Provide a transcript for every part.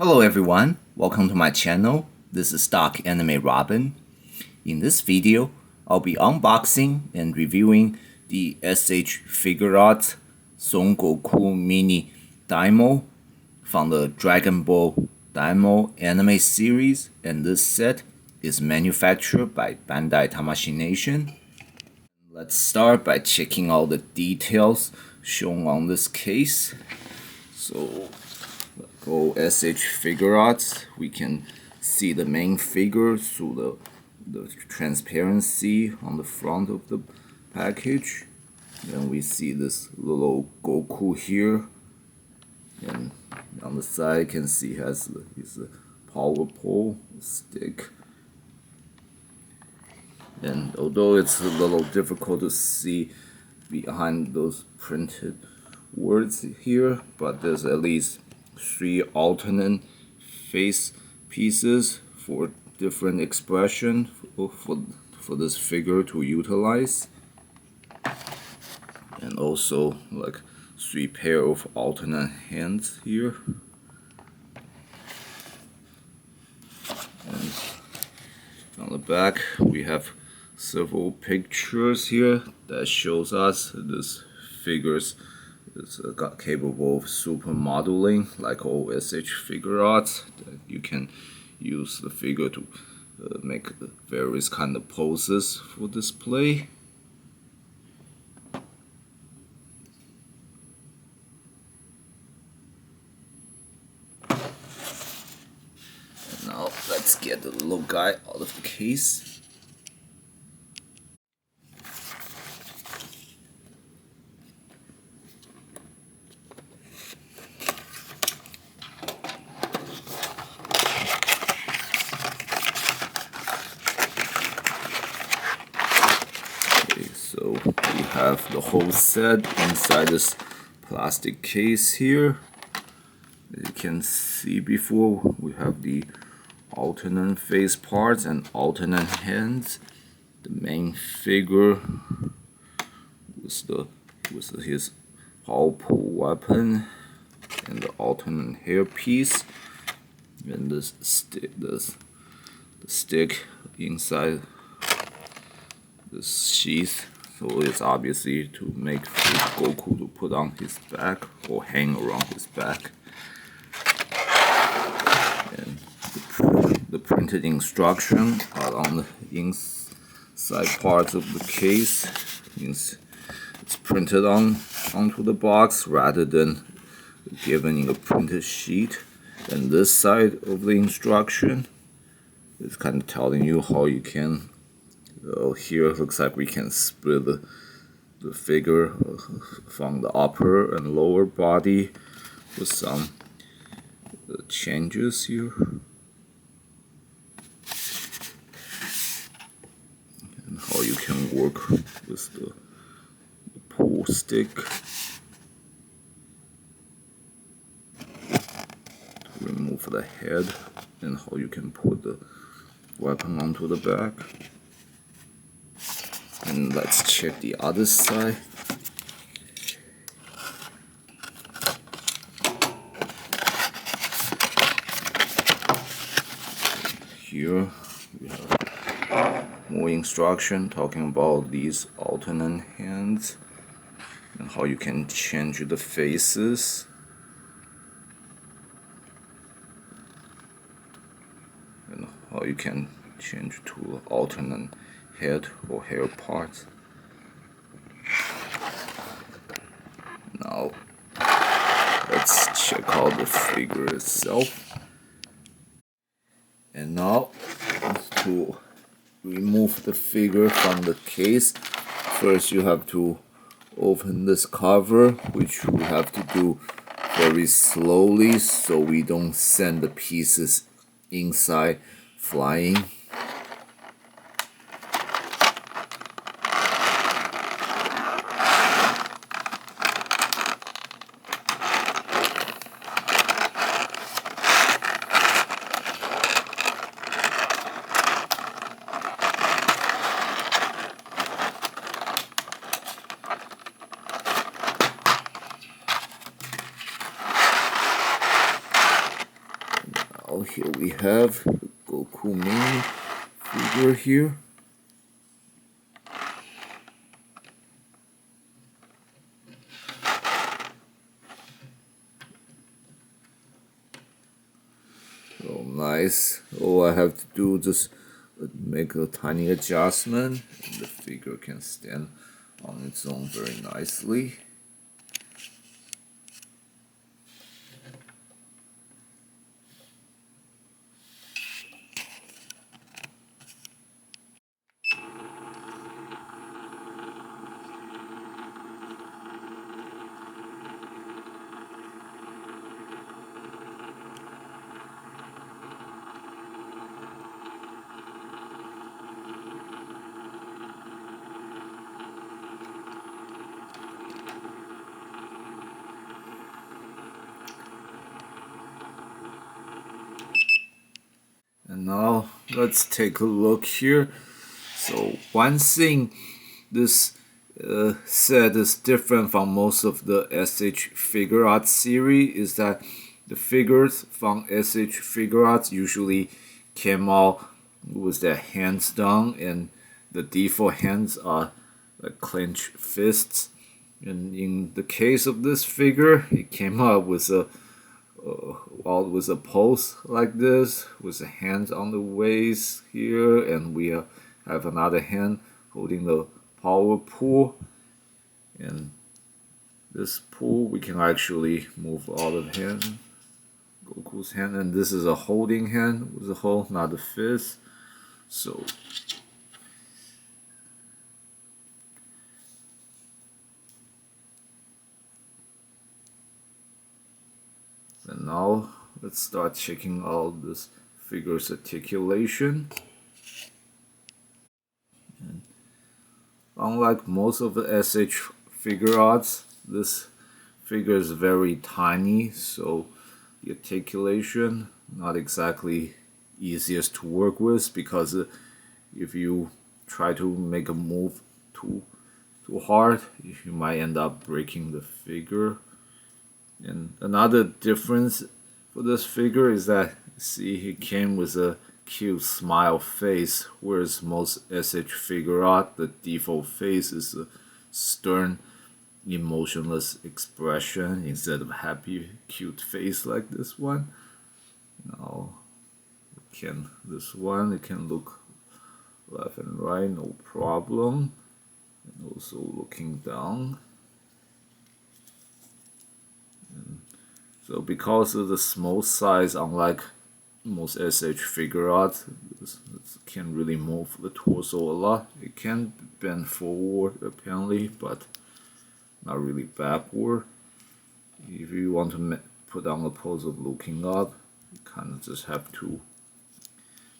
Hello everyone, welcome to my channel. This is Stock Anime Robin. In this video, I'll be unboxing and reviewing the SH Figuarts Son Goku Mini DaiMa from the Dragon Ball DaiMa anime series, and this set is manufactured by Bandai Tamashii Nation. Let's start by checking all the details shown on this case. So go SH Figuarts, we can see the main figure through the transparency on the front of the package. Then we see this little Goku here, and on the side you can see has his power pole stick. And although it's a little difficult to see behind those printed words here, but there's at least 3 alternate face pieces for different expression for this figure to utilize, and also like 3 pair of alternate hands here. And on the back we have several pictures here that shows us this figures is capable of super modeling like all SH Figuarts. You can use the figure to make various kind of poses for display. And now let's get the little guy out of the case. So we have the whole set inside this plastic case here. As you can see before, we have the alternate face parts and alternate hands. The main figure with his powerful weapon and the alternate hairpiece, and the stick inside this sheath. So it's obviously to make Goku to put on his back or hang around his back. And the printed instruction are on the inside parts of the case. It's printed onto the box rather than given in a printed sheet. And this side of the instruction is kind of telling you how you can. Here it looks like we can split the figure from the upper and lower body with some changes here. And how you can work with the pull stick to remove the head, and how you can put the weapon onto the back. And let's check the other side. Here we have more instruction talking about these alternate hands and how you can change the faces. And how you can change to alternate head or hair parts. Now let's check out the figure itself. And now to remove the figure from the case, first you have to open this cover, which we have to do very slowly so we don't send the pieces inside flying. here we have the Goku main figure here. Oh, nice. All I have to do is just make a tiny adjustment, and the figure can stand on its own very nicely. And now let's take a look here. So one thing this set is different from most of the SH Figuarts series is that the figures from SH Figuarts usually came out with their hands down, and the default hands are like clenched fists. And in the case of this figure, it came out with a with a pose like this, with the hands on the waist here, and we have another hand holding the power pull. And this pull, we can actually move all of hand, Goku's hand, and this is a holding hand with a hold, not a fist. So and now let's start checking out this figure's articulation. And unlike most of the SH Figuarts, this figure is very tiny, so the articulation not exactly easiest to work with, because if you try to make a move too hard, you might end up breaking the figure. And another difference for this figure is that, see, he came with a cute smile face, whereas most SH Figuarts, the default face is a stern, emotionless expression instead of happy, cute face like this one. Now, this one, it can look left and right, no problem. And also looking down. So because of the small size, unlike most SH Figuarts, this can't really move the torso a lot. It can bend forward apparently, but not really backward. If you want to put on a pose of looking up, you kind of just have to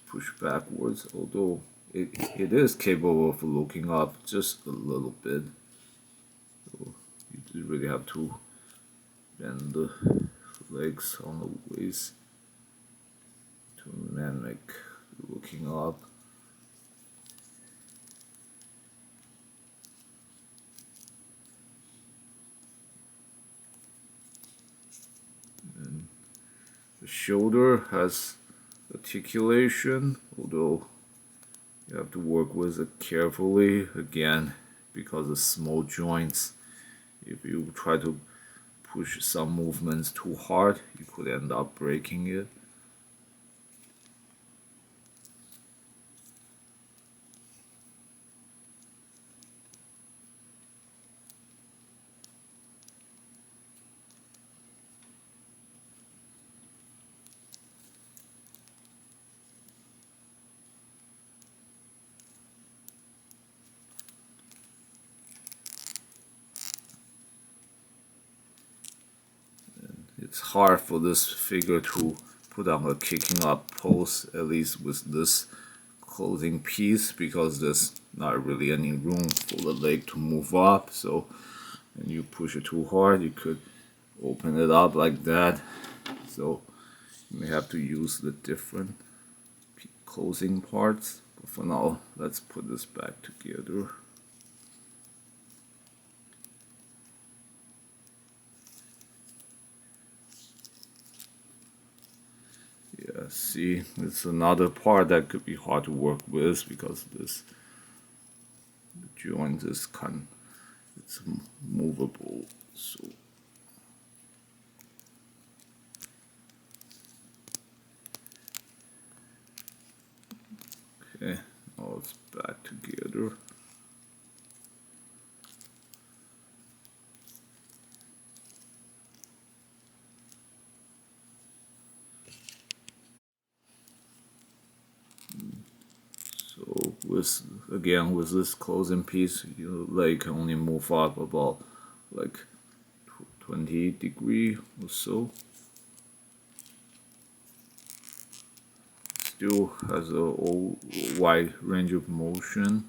push backwards, although it is capable of looking up just a little bit. So you really have to bend the legs on the waist to mimic looking up. And the shoulder has articulation, although you have to work with it carefully, again, because of small joints. If you try to push some movements too hard, you could end up breaking it. It's hard for this figure to put on a kicking up pose, at least with this closing piece, because there's not really any room for the leg to move up. So when you push it too hard, you could open it up like that. So you may have to use the different closing parts. But for now, let's put this back together. see, it's another part that could be hard to work with because this joint is it's movable. So okay, now it's back together. So with this closing piece, your leg can only move up about like 20 degrees or so. Still has a wide range of motion.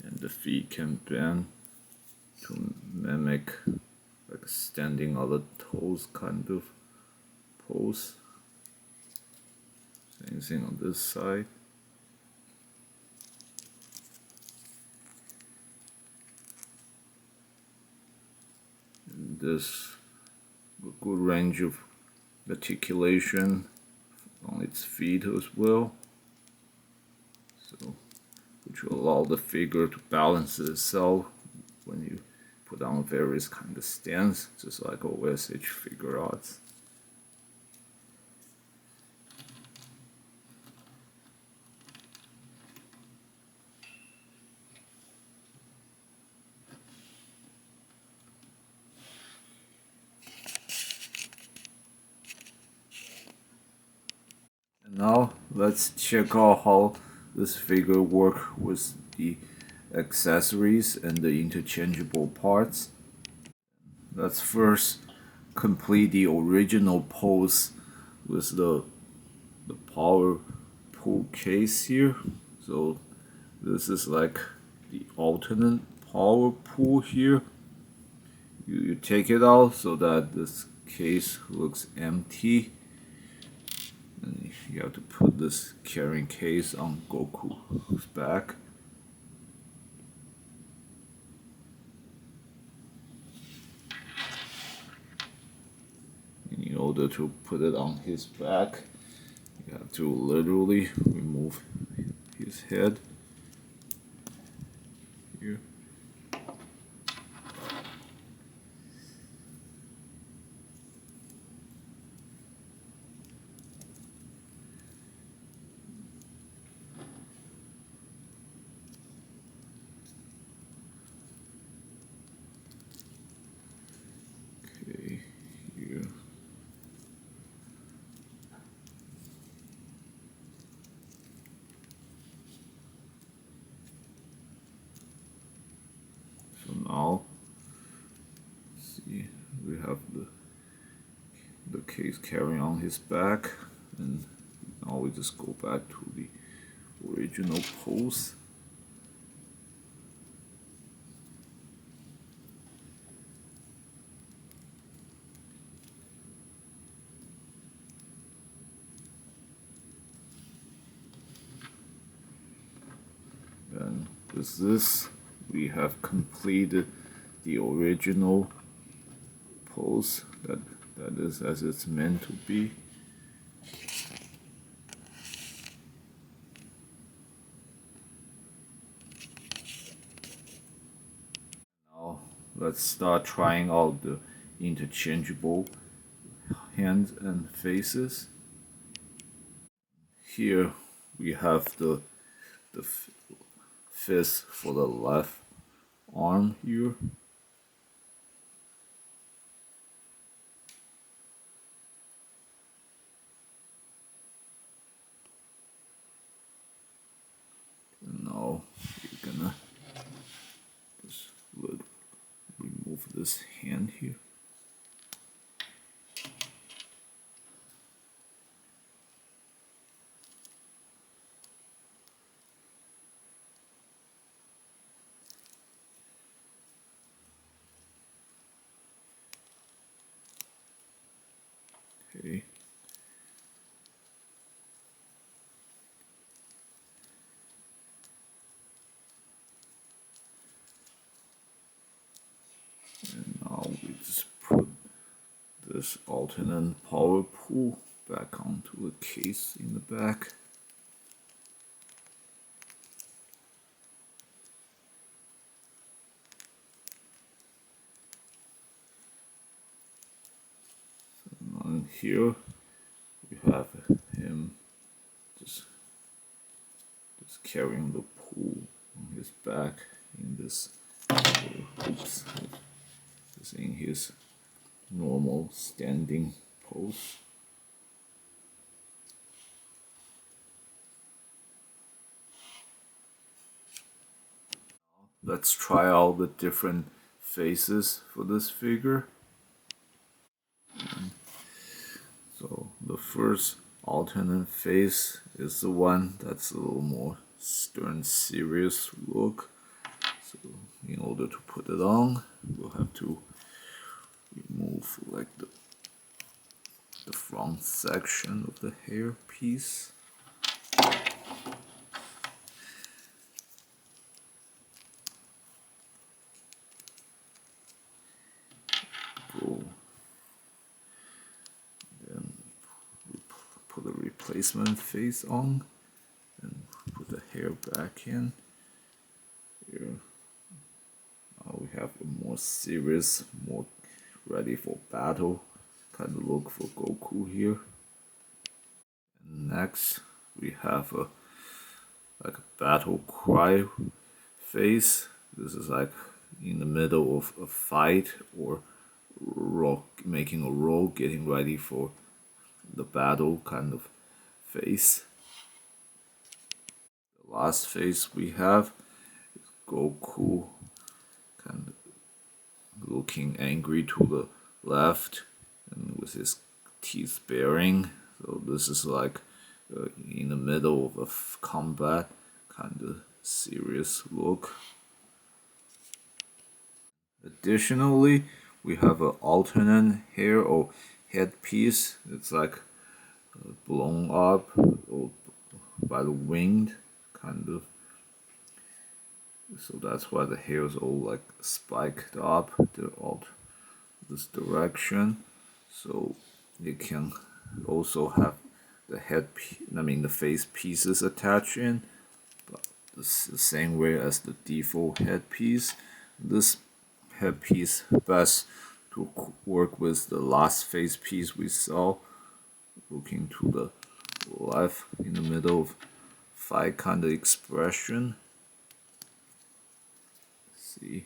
And the feet can bend to mimic like standing on the toes kind of pose. Same thing on this side. And this a good range of articulation on its feet as well. So which will allow the figure to balance itself when you put on various kind of stance, just like OSH Figuarts. And now let's check out how this figure works with the accessories and the interchangeable parts. Let's first complete the original pose with the power pull case here. So this is like the alternate power pull here. You take it out so that this case looks empty. And you have to put this carrying case on Goku's back. And in order to put it on his back, you have to literally remove his head here. Okay, here. So now, see, we have the case carrying on his back, and now we just go back to the original pose. And with this, we have completed the original pose that is as it's meant to be. Now let's start trying out the interchangeable hands and faces. Here we have the fist for the left arm here. And now we're gonna just remove this hand here. Okay. There's alternate power pull back onto the case in the back. And here we have him just carrying the pull on his back in this, oops, just in his normal standing pose. Let's try out the different faces for this figure. So the first alternate face is the one that's a little more stern, serious look. So in order to put it on, we'll have to remove like the front section of the hair piece. Go. Then we put a replacement face on and put the hair back in. Here. Now we have a more serious, more ready for battle kind of look for Goku here. And next we have a battle cry face. This is like in the middle of a fight or making a roll, getting ready for the battle kind of face. The last face we have is Goku kind of looking angry to the left and with his teeth baring. So this is like in the middle of a combat kind of serious look. Additionally, we have an alternate hair or headpiece. It's like blown up or by the wind, kind of. So that's why the hair is all like spiked up this direction. So you can also have the the face pieces attached in, but the same way as the default headpiece. This headpiece best to work with the last face piece we saw, looking to the left in the middle of fight kind of expression. See,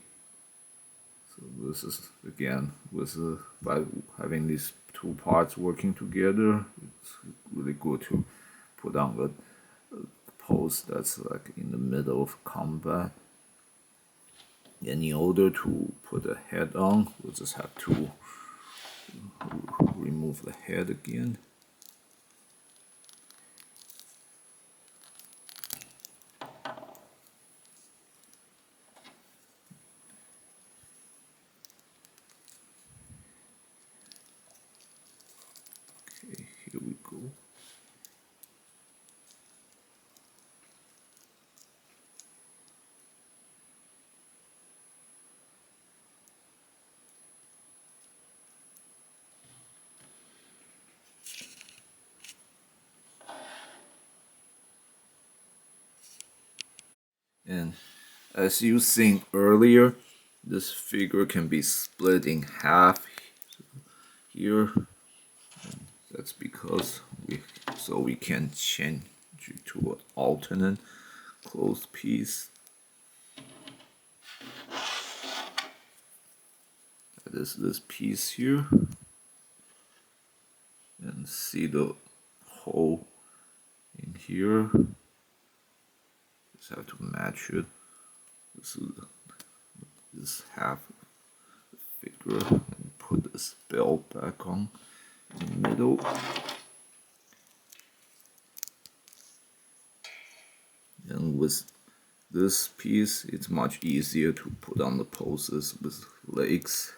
so this is again with by having these two parts working together, it's really good to put on the pose that's like in the middle of combat. And in order to put the head on, we'll just have to remove the head again. Okay, here we go. And as you seen earlier, this figure can be split in half here. And that's because we can change it to an alternate closed piece. That is this piece here. And see the hole in here. Just have to match it. This half of the figure and put this belt back on in the middle. And with this piece, it's much easier to put on the poses with legs.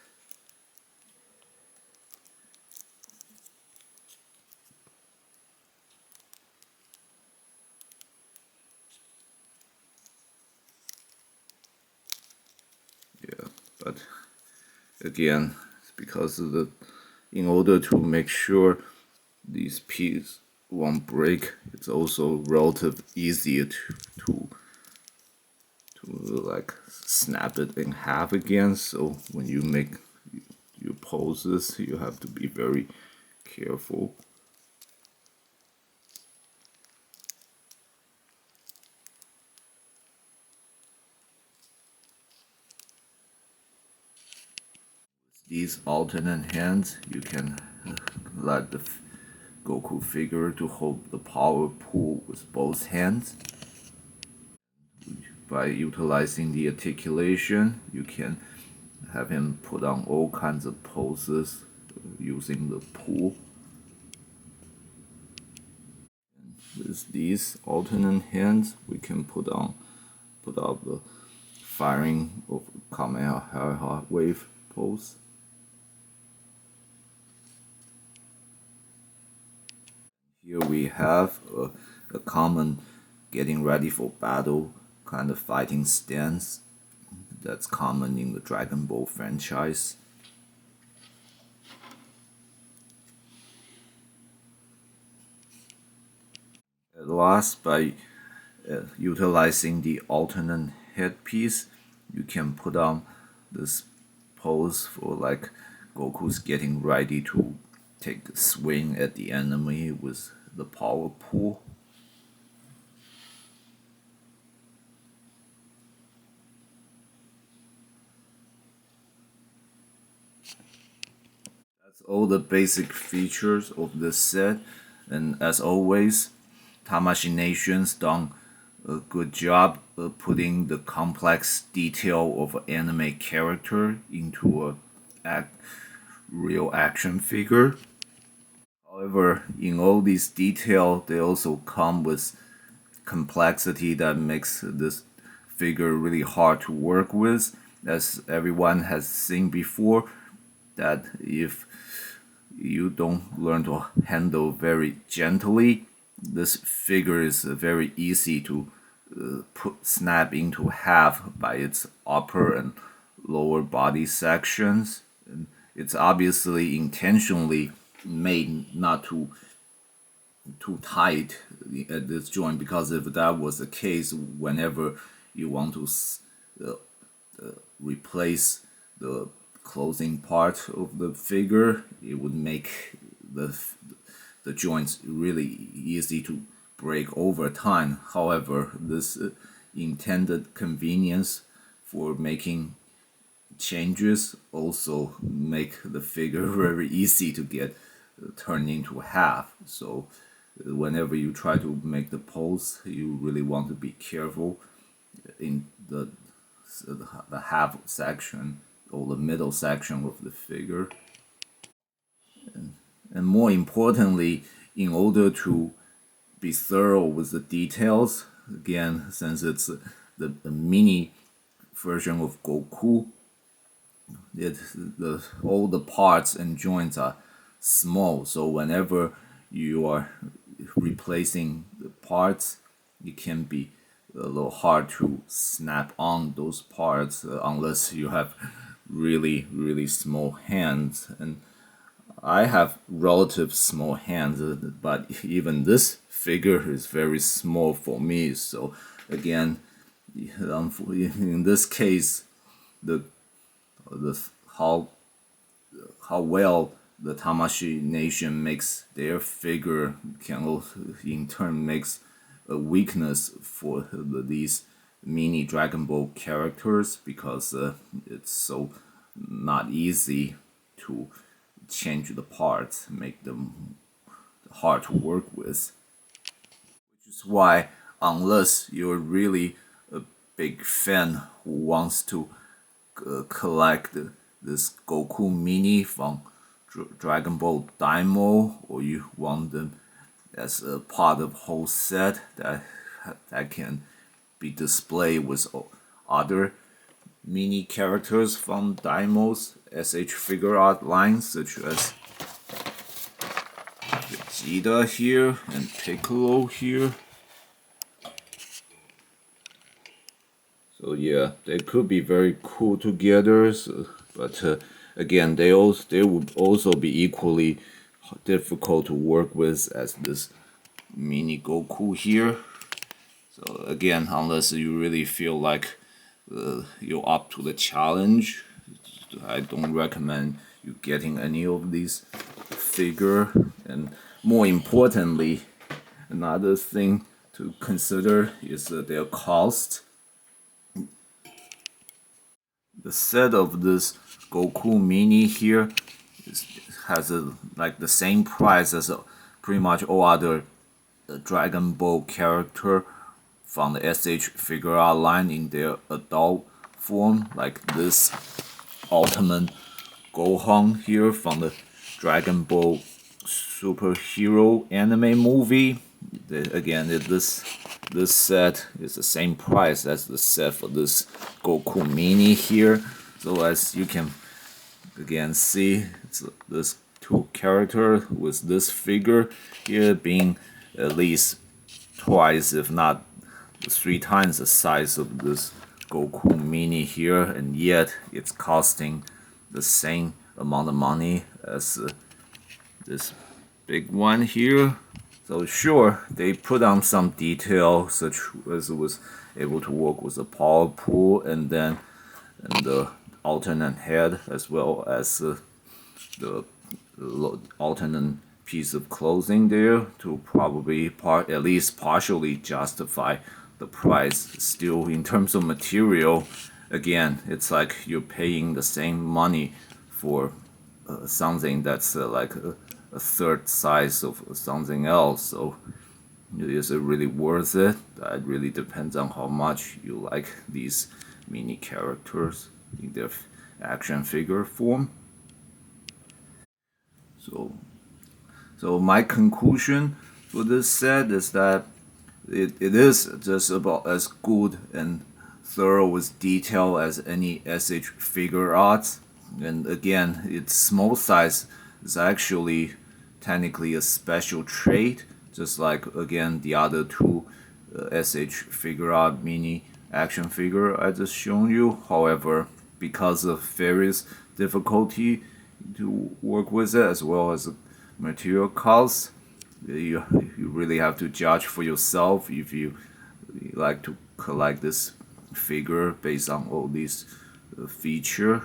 Yeah, but again, it's because of the in order to make sure these pieces won't break, it's also relatively easier to like snap it in half again. So when you make your poses, you have to be very careful. These alternate hands, you can let the Goku figure to hold the power pool with both hands. By utilizing the articulation, you can have him put on all kinds of poses using the pool. With these alternate hands, we can put out the firing of Kamehameha wave pose. Here we have a common getting ready for battle kind of fighting stance that's common in the Dragon Ball franchise. At last, by utilizing the alternate headpiece, you can put on this pose for like Goku's getting ready to take a swing at the enemy with the power pool. That's all the basic features of this set, and as always, Tamashii Nation's done a good job of putting the complex detail of an anime character into a real action figure. However, in all these details, they also come with complexity that makes this figure really hard to work with. As everyone has seen before, that if you don't learn to handle very gently, this figure is very easy to snap into half by its upper and lower body sections. And it's obviously intentionally made not too tight at this joint, because if that was the case, whenever you want to replace the closing part of the figure, it would make the joints really easy to break over time. However, this intended convenience for making changes also make the figure very easy to get turned into half. So whenever you try to make the pose, you really want to be careful in the half section or the middle section of the figure. And more importantly, in order to be thorough with the details, again, since it's the mini version of Goku, all the parts and joints are small. So whenever you are replacing the parts, it can be a little hard to snap on those parts unless you have really small hands. And I have relative small hands, but even this figure is very small for me. So again, in this case, the how well the Tamashii Nation makes their figure can also in turn makes a weakness for these mini Dragon Ball characters, because it's so not easy to change the parts, make them hard to work with. Which is why, unless you're really a big fan who wants to collect this Goku mini from Dragon Ball DaiMa, or you want them as a part of whole set that can be displayed with other mini characters from DaiMa's SH Figuarts line, such as Vegeta here and Piccolo here. So yeah, they could be very cool together, but again, they would also be equally difficult to work with as this mini Goku here. So again, unless you really feel like you're up to the challenge, I don't recommend you getting any of these figure. And more importantly, another thing to consider is their cost. The set of this Goku mini here has like the same price as pretty much all other Dragon Ball character from the SH Figuarts line in their adult form, like this Ultimate Gohan here from the Dragon Ball superhero anime movie. Again, this set is the same price as the set for this Goku mini here. So as you can again see, it's this two character with this figure here being at least twice, if not 3 times the size of this Goku mini here, and yet it's costing the same amount of money as this big one here. So sure, they put on some detail, such as it was able to work with the power pool and then the alternate head, as well as the alternate piece of clothing there to probably at least partially justify the price. Still, in terms of material, again, it's like you're paying the same money for something that's like a third size of something else. So is it really worth it? That really depends on how much you like these mini characters in their action figure form. So my conclusion for this set is that it is just about as good and thorough with detail as any SH Figuarts. And again, its small size is actually technically a special trait, just like again the other two SH Figuarts mini action figure I just shown you. However, because of various difficulty to work with it, as well as material costs, you really have to judge for yourself if you like to collect this figure based on all these features.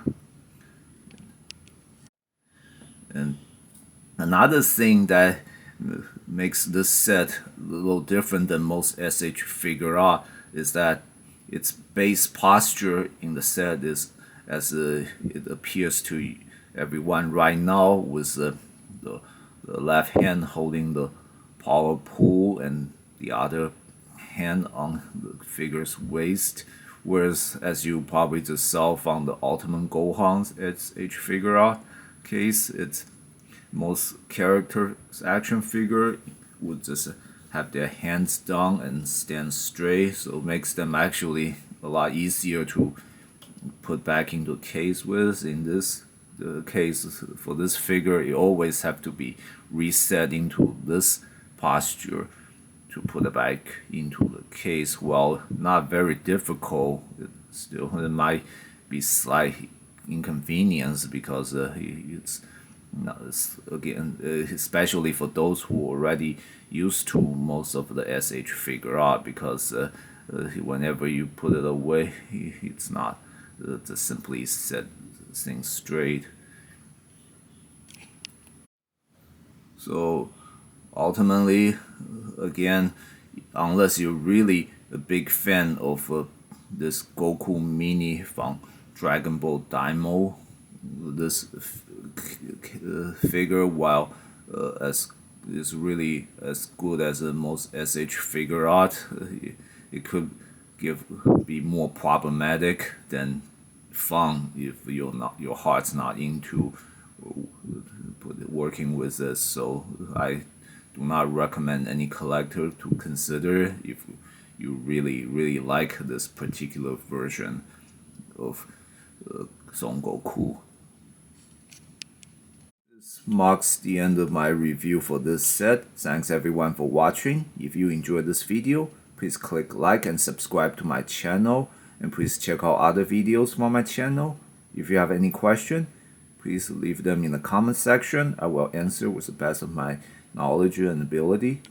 And another thing that makes this set a little different than most SH Figuarts is that its base posture in the set is as it appears to everyone right now, with the left hand holding the power pool and the other hand on the figure's waist. Whereas, as you probably just saw from the Ultimate Gohan's SH Figuarts case, it's most characters' action figure would just have their hands down and stand straight, so it makes them actually a lot easier to put back into case with. In this case, for this figure, it always have to be reset into this posture to put it back into the case. While not very difficult, it might be slight inconvenience because it's again, especially for those who are already used to most of the SH Figuarts, because whenever you put it away, it's not just simply set things straight. So ultimately, again, unless you're really a big fan of this Goku mini from Dragon Ball DaiMa, this figure, while as is really as good as most SH Figuarts, it could be more problematic than fun if your heart's not into working with this. So I do not recommend any collector to consider if you really like this particular version of Son Goku. This marks the end of my review for this set. Thanks everyone for watching. If you enjoyed this video, please click like and subscribe to my channel, and please check out other videos from my channel. If you have any question, please leave them in the comment section. I will answer with the best of my knowledge and ability.